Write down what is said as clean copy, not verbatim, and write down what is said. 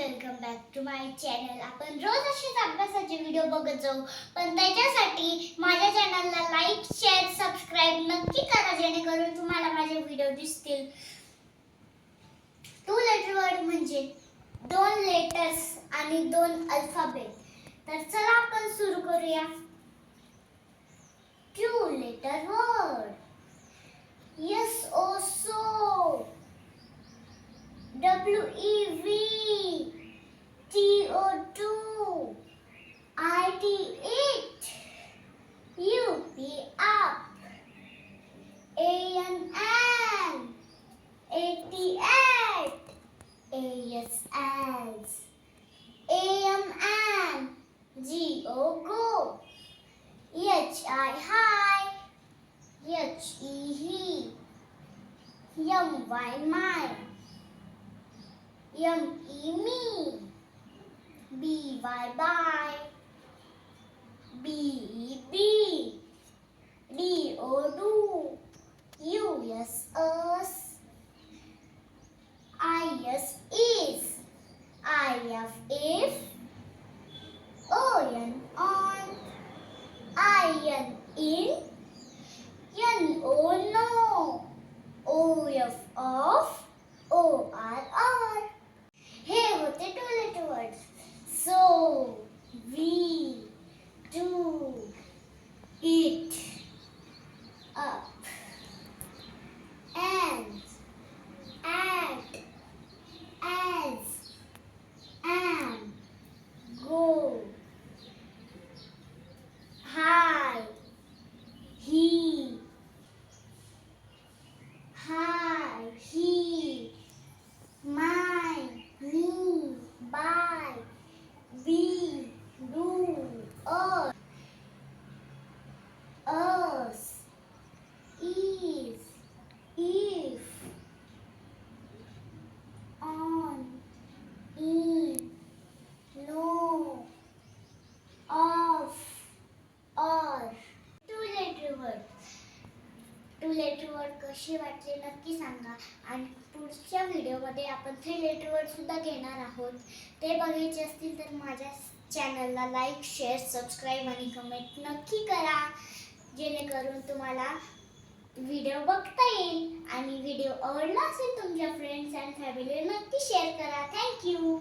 Welcome back to my channel. आपण रोज असेच अभ्यासाचे व्हिडिओ बघत जाऊ, पण त्याच्यासाठी माझ्या चॅनलला लाईक, शेअर, सबस्क्राईब नक्की करा, जेणेकरून तुम्हाला माझे व्हिडिओ दिसतील. टू लेटर वर्ड म्हणजे 2 लेटर्स आणि 2 अल्फाबेट. तर चला आपण सुरू करूया. Two letter word. Yes oh so. WEV, TO2, IT 8, UP up, ANN 88, ASS, AMN, GO go, HI high, HE he, MY my, ME me, BY by, BE bee, DO do, US us, IS is, IF if, ON on, IN in, NO no, OF off, OR on. हे होते two letter words. So, we, do, it, up, and, at, as, am, go, hi, he, my, me, by, we, do, us, is, if, on, in, no, off, or. Two letter word. Two letter word कसे वाटले नक्की सांगा. आणि पुढच्या व्हिडिओमध्ये आपण 3 letter word सुद्धा घेणार आहोत. ते बघायचे असतील तर माझ्या चॅनलला लाईक, शेअर, सबस्क्राईब आणि कमेंट नक्की करा, जेणेकरून तुम्हाला व्हिडिओ बघता येईल. आणि व्हिडिओ आवडला असेल तुमच्या फ्रेंड्स अँड फॅमिली नक्की शेअर करा. थँक्यू.